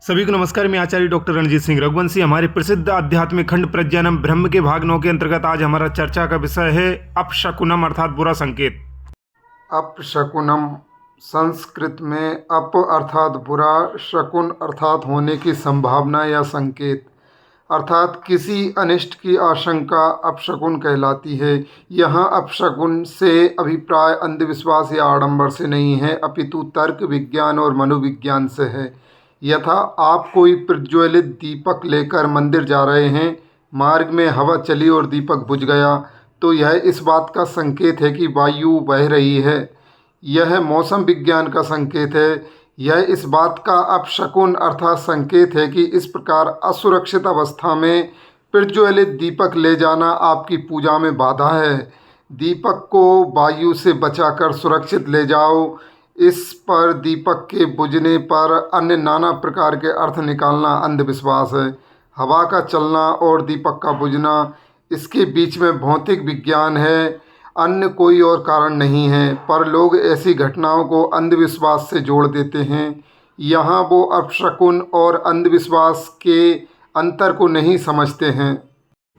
सभी को नमस्कार। मैं आचार्य डॉक्टर रणजीत सिंह रघुवंशी। हमारे प्रसिद्ध आध्यात्मिक खंड प्रज्ञानम ब्रह्म के भाग 9 के अंतर्गत आज हमारा चर्चा का विषय है अपशकुनम अर्थात बुरा संकेत। अपशकुनम संस्कृत में अप अर्थात बुरा, शकुन अर्थात होने की संभावना या संकेत, अर्थात किसी अनिष्ट की आशंका अपशकुन कहलाती है। यहाँ अपशकुन से अभिप्राय अंधविश्वास या आडंबर से नहीं है, अपितु तर्क विज्ञान और मनोविज्ञान से है। यथा आप कोई प्रज्वलित दीपक लेकर मंदिर जा रहे हैं, मार्ग में हवा चली और दीपक बुझ गया, तो यह इस बात का संकेत है कि वायु बह रही है। यह मौसम विज्ञान का संकेत है। यह इस बात का अपशकुन अर्थात संकेत है कि इस प्रकार असुरक्षित अवस्था में प्रज्वलित दीपक ले जाना आपकी पूजा में बाधा है। दीपक को वायु से बचाकर सुरक्षित ले जाओ। इस पर दीपक के बुझने पर अन्य नाना प्रकार के अर्थ निकालना अंधविश्वास है। हवा का चलना और दीपक का बुझना, इसके बीच में भौतिक विज्ञान है, अन्य कोई और कारण नहीं है। पर लोग ऐसी घटनाओं को अंधविश्वास से जोड़ देते हैं। यहाँ वो अपशकुन और अंधविश्वास के अंतर को नहीं समझते हैं।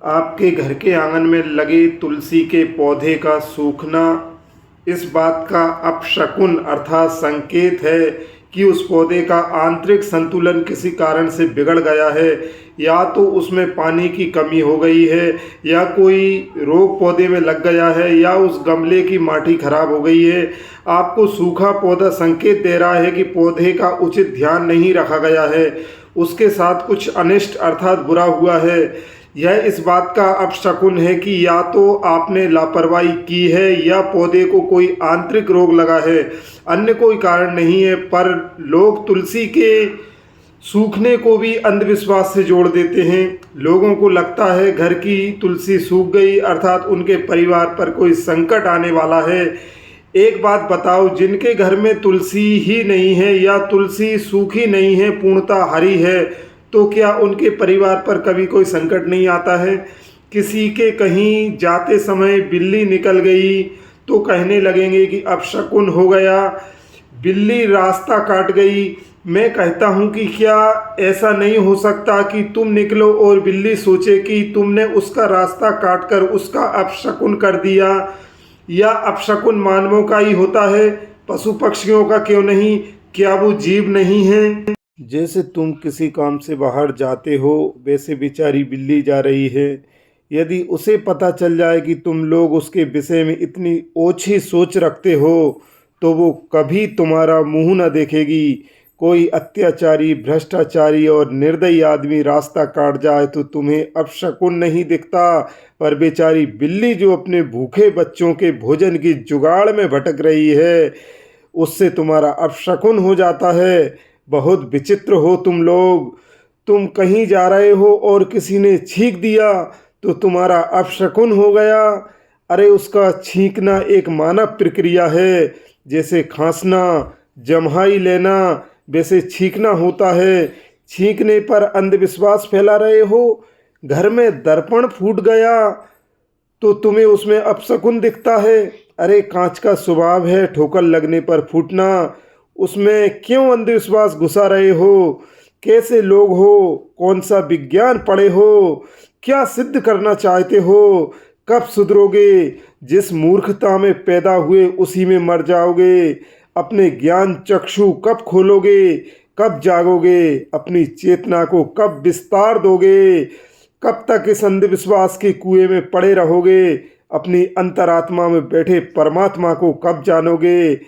आपके घर के आंगन में लगे तुलसी के पौधे का सूखना इस बात का अपशकुन अर्थात संकेत है कि उस पौधे का आंतरिक संतुलन किसी कारण से बिगड़ गया है, या तो उसमें पानी की कमी हो गई है, या कोई रोग पौधे में लग गया है, या उस गमले की माटी खराब हो गई है। आपको सूखा पौधा संकेत दे रहा है कि पौधे का उचित ध्यान नहीं रखा गया है, उसके साथ कुछ अनिष्ट अर्थात बुरा हुआ है। यह इस बात का अपशकुन है कि या तो आपने लापरवाही की है या पौधे को कोई आंतरिक रोग लगा है, अन्य कोई कारण नहीं है। पर लोग तुलसी के सूखने को भी अंधविश्वास से जोड़ देते हैं। लोगों को लगता है घर की तुलसी सूख गई अर्थात उनके परिवार पर कोई संकट आने वाला है। एक बात बताओ, जिनके घर में तुलसी ही नहीं है या तुलसी सूखी नहीं है, पूर्णतः हरी है, तो क्या उनके परिवार पर कभी कोई संकट नहीं आता है? किसी के कहीं जाते समय बिल्ली निकल गई तो कहने लगेंगे कि अपशकुन हो गया, बिल्ली रास्ता काट गई। मैं कहता हूँ कि क्या ऐसा नहीं हो सकता कि तुम निकलो और बिल्ली सोचे कि तुमने उसका रास्ता काटकर उसका अपशकुन कर दिया? या अपशकुन मानवों का ही होता है, पशु पक्षियों का क्यों नहीं? क्या वो जीव नहीं है? जैसे तुम किसी काम से बाहर जाते हो, वैसे बेचारी बिल्ली जा रही है। यदि उसे पता चल जाए कि तुम लोग उसके विषय में इतनी ओछी सोच रखते हो, तो वो कभी तुम्हारा मुंह न देखेगी। कोई अत्याचारी, भ्रष्टाचारी और निर्दयी आदमी रास्ता काट जाए तो तुम्हें अपशकुन नहीं दिखता, पर बेचारी बिल्ली जो अपने भूखे बच्चों के भोजन की जुगाड़ में भटक रही है, उससे तुम्हारा अपशकुन हो जाता है। बहुत विचित्र हो तुम लोग। तुम कहीं जा रहे हो और किसी ने छींक दिया तो तुम्हारा अपशकुन हो गया। अरे उसका छींकना एक मानव प्रक्रिया है। जैसे खांसना, जम्हाई लेना, वैसे छींकना होता है। छींकने पर अंधविश्वास फैला रहे हो। घर में दर्पण फूट गया तो तुम्हें उसमें अपशकुन दिखता है। अरे कांच का स्वभाव है ठोकर लगने पर फूटना, उसमें क्यों अंधविश्वास घुसा रहे हो? कैसे लोग हो? कौन सा विज्ञान पढ़े हो? क्या सिद्ध करना चाहते हो? कब सुधरोगे? जिस मूर्खता में पैदा हुए उसी में मर जाओगे। अपने ज्ञान चक्षु कब खोलोगे? कब जागोगे? अपनी चेतना को कब विस्तार दोगे? कब तक इस अंधविश्वास के कुएं में पड़े रहोगे? अपनी अंतरात्मा में बैठे परमात्मा को कब जानोगे?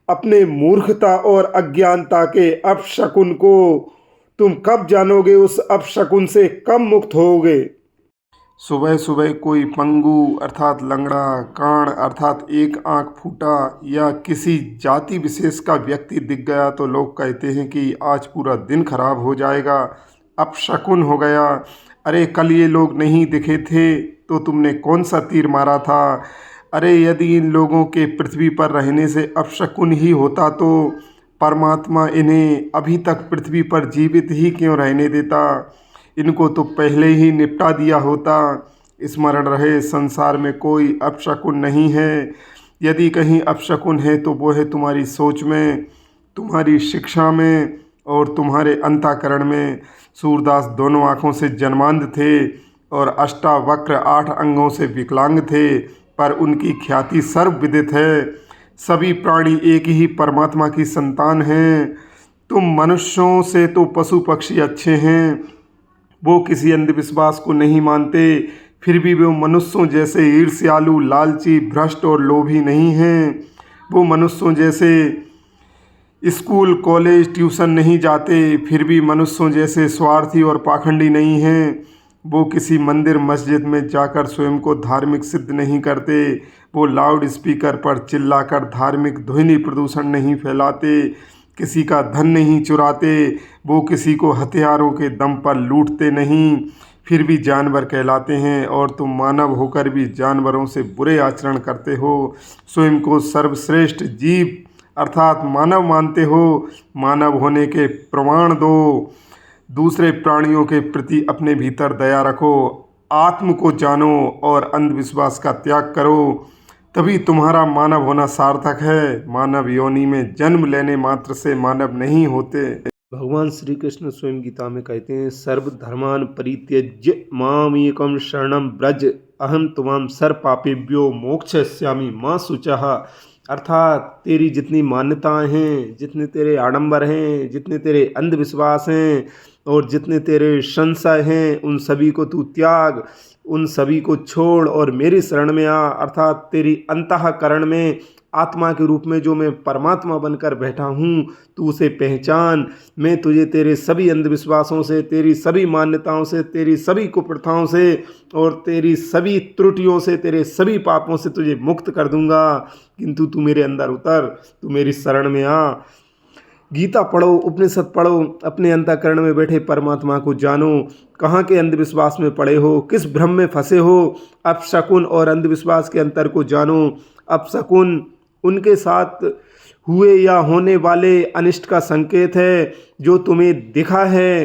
अपने मूर्खता और अज्ञानता के अपशकुन को तुम कब जानोगे? उस अपशकुन से कब मुक्त होगे? सुबह सुबह कोई पंगु अर्थात लंगड़ा, काण अर्थात एक आंख फूटा या किसी जाति विशेष का व्यक्ति दिख गया तो लोग कहते हैं कि आज पूरा दिन खराब हो जाएगा, अपशकुन हो गया। अरे कल ये लोग नहीं दिखे थे तो तुमने कौन सा तीर मारा था? अरे यदि इन लोगों के पृथ्वी पर रहने से अपशकुन ही होता तो परमात्मा इन्हें अभी तक पृथ्वी पर जीवित ही क्यों रहने देता? इनको तो पहले ही निपटा दिया होता। स्मरण रहे, संसार में कोई अपशकुन नहीं है। यदि कहीं अपशकुन है तो वो है तुम्हारी सोच में, तुम्हारी शिक्षा में, और तुम्हारे अंतःकरण में सूरदास दोनों आँखों से जन्मांध थे और अष्टावक्र 8 अंगों से विकलांग थे, पर उनकी ख्याति सर्वविदित है। सभी प्राणी एक ही परमात्मा की संतान हैं। तुम मनुष्यों से तो पशु पक्षी अच्छे हैं। वो किसी अंधविश्वास को नहीं मानते, फिर भी वो मनुष्यों जैसे ईर्ष्यालु, लालची, भ्रष्ट और लोभी नहीं हैं। वो मनुष्यों जैसे स्कूल, कॉलेज, ट्यूशन नहीं जाते, फिर भी मनुष्यों जैसे स्वार्थी और पाखंडी नहीं हैं। वो किसी मंदिर मस्जिद में जाकर स्वयं को धार्मिक सिद्ध नहीं करते। वो लाउड स्पीकर पर चिल्लाकर धार्मिक ध्वनि प्रदूषण नहीं फैलाते, किसी का धन नहीं चुराते। वो किसी को हथियारों के दम पर लूटते नहीं, फिर भी जानवर कहलाते हैं। और तुम मानव होकर भी जानवरों से बुरे आचरण करते हो। स्वयं को सर्वश्रेष्ठ जीव अर्थात मानव मानते हो। मानव होने के प्रमाण दो। दूसरे प्राणियों के प्रति अपने भीतर दया रखो। आत्म को जानो और अंधविश्वास का त्याग करो, तभी तुम्हारा मानव होना सार्थक है। मानव योनि में जन्म लेने मात्र से मानव नहीं होते। भगवान श्री कृष्ण स्वयं गीता में कहते हैं, सर्वधर्मान परित्यज्य माम एकम शरणम ब्रज अहम त्वाम सर्व पापेभ्यो मोक्षयिष्यामि मा शुचः। अर्थात तेरी जितनी मान्यताएं हैं, जितने तेरे आडंबर हैं, जितने तेरे अंधविश्वास हैं और जितने तेरे संशय हैं, उन सभी को तू त्याग, उन सभी को छोड़ और मेरी शरण में आ। अर्थात तेरी अंतःकरण में आत्मा के रूप में जो मैं परमात्मा बनकर बैठा हूँ, तू उसे पहचान। मैं तुझे तेरे सभी अंधविश्वासों से, तेरी सभी मान्यताओं से, तेरी सभी कुप्रथाओं से और तेरी सभी त्रुटियों से, तेरे सभी पापों से तुझे मुक्त कर दूंगा। किंतु तू मेरे अंदर उतर, तू मेरी शरण में आ। गीता पढ़ो, उपनिषद पढ़ो, अपने अंतःकरण में बैठे परमात्मा को जानो। कहाँ के अंधविश्वास में पड़े हो, किस भ्रम में फंसे हो। अपशकुन और अंधविश्वास के अंतर को जानो। अपशकुन उनके साथ हुए या होने वाले अनिष्ट का संकेत है जो तुम्हें दिखा है।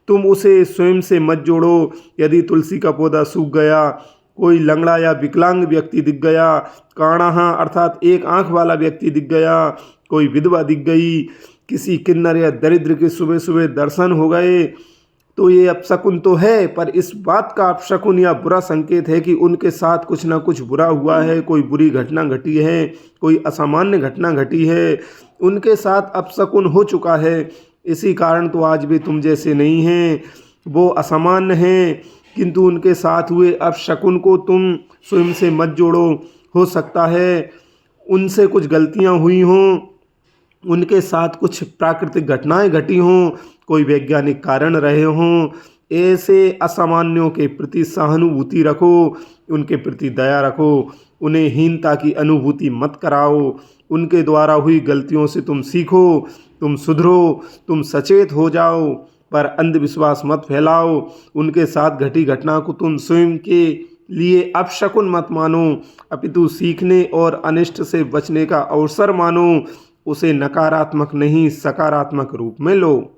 तुम उसे स्वयं से मत जोड़ो। यदि तुलसी का पौधा सूख गया, कोई लंगड़ा या विकलांग व्यक्ति दिख गया, काणाहा अर्थात एक आंख वाला व्यक्ति दिख गया, कोई विधवा दिख गई, किसी किन्नर या दरिद्र के सुबह सुबह दर्शन हो गए, तो ये अपशकुन तो है, पर इस बात का अपशकुन या बुरा संकेत है कि उनके साथ कुछ ना कुछ बुरा हुआ है, कोई बुरी घटना घटी है, कोई असामान्य घटना घटी है, उनके साथ अपशकुन हो चुका है। इसी कारण तो आज भी तुम जैसे नहीं हैं। वो असामान्य हैं, किंतु उनके साथ हुए अपशकुन को तुम स्वयं से मत जोड़ो। हो सकता है उनसे कुछ गलतियां हुई हों, उनके साथ कुछ प्राकृतिक घटनाएं घटी हों, कोई वैज्ञानिक कारण रहे हों। ऐसे असामान्यों के प्रति सहानुभूति रखो, उनके प्रति दया रखो। उन्हें हीनता की अनुभूति मत कराओ। उनके द्वारा हुई गलतियों से तुम सीखो, तुम सुधरो, तुम सचेत हो जाओ, पर अंधविश्वास मत फैलाओ। उनके साथ घटी घटना को तुम स्वयं के लिए अपशकुन मत मानो, अपितु सीखने और अनिष्ट से बचने का अवसर मानो। उसे नकारात्मक नहीं, सकारात्मक रूप में लो।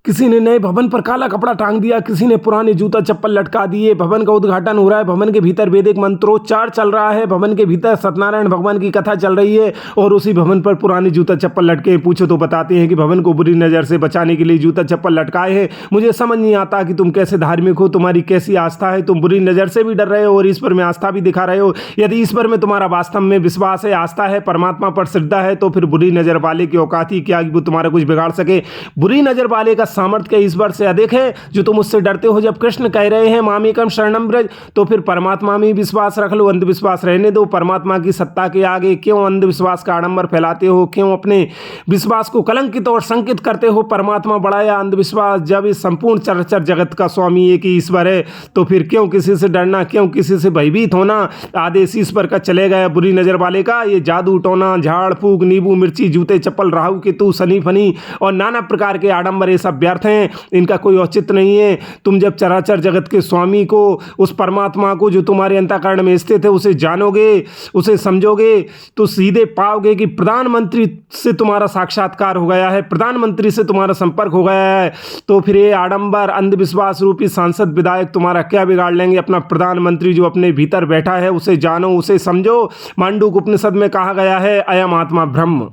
किसी ने नए भवन पर काला कपड़ा टांग दिया, किसी ने पुराने जूता चप्पल लटका दिए। भवन का उद्घाटन हो रहा है, भवन के भीतर वैदिक मंत्रोच्चार चल रहा है, भवन के भीतर सत्यनारायण भगवान की कथा चल रही है और उसी भवन पर पुराने जूता चप्पल लटके। पूछो तो बताते हैं कि भवन को बुरी नज़र से बचाने के लिए जूता चप्पल लटकाए हैं। मुझे समझ नहीं आता कि तुम कैसे धार्मिक हो, तुम्हारी कैसी आस्था है। तुम बुरी नज़र से भी डर रहे हो और ईश्वर में आस्था भी दिखा रहे हो। यदि ईश्वर में तुम्हारा वास्तव में विश्वास है, आस्था है, परमात्मा पर श्रद्धा है, तो फिर बुरी नज़र वाले की औकात ही क्या कि वो तुम्हारा कुछ बिगाड़ सके। बुरी नज़र वाले का सामर्थ्य क्या ईश्वर से अधिक है जो तुम उससे डरते हो। जब कृष्ण कह रहे हैं मामेकम शरणम ब्रज, तो फिर परमात्मा में विश्वास रख लो, अंधविश्वास रहने दो। परमात्मा की सत्ता के आगे क्यों अंधविश्वास का आडंबर फैलाते हो, क्यों अपने विश्वास को कलंकित और संकित करते हो। परमात्मा बड़ा या अंधविश्वास, जब इस संपूर्ण चराचर जगत का स्वामी एक ही ईश्वर है, तो फिर क्यों किसी से डरना, क्यों किसी से भयभीत होना। आदेश ईश्वर का चले गया बुरी नजर वाले का। ये जादू टोना, झाड़ फूक, नींबू मिर्ची, जूते चप्पल, राहु केतु, शनि फनी और नाना प्रकार के आडंबर, ये सब व्यर्थ हैं, इनका कोई औचित्य नहीं है। तुम जब चराचर जगत के स्वामी को, उस परमात्मा को जो तुम्हारे अंतःकरण में स्थित है, उसे जानोगे, उसे समझोगे, तो सीधे पाओगे कि प्रधानमंत्री से तुम्हारा साक्षात्कार हो गया है, प्रधानमंत्री से तुम्हारा संपर्क हो गया है। तो फिर ये आडंबर अंधविश्वास रूपी सांसद विधायक तुम्हारा क्या बिगाड़ लेंगे। अपना प्रधानमंत्री जो अपने भीतर बैठा है उसे जानो, उसे समझो। मांडूक उपनिषद में कहा गया है अयम आत्मा ब्रह्म।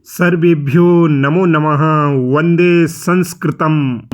सर्वेभ्यो नमो नमः। वंदे संस्कृतम।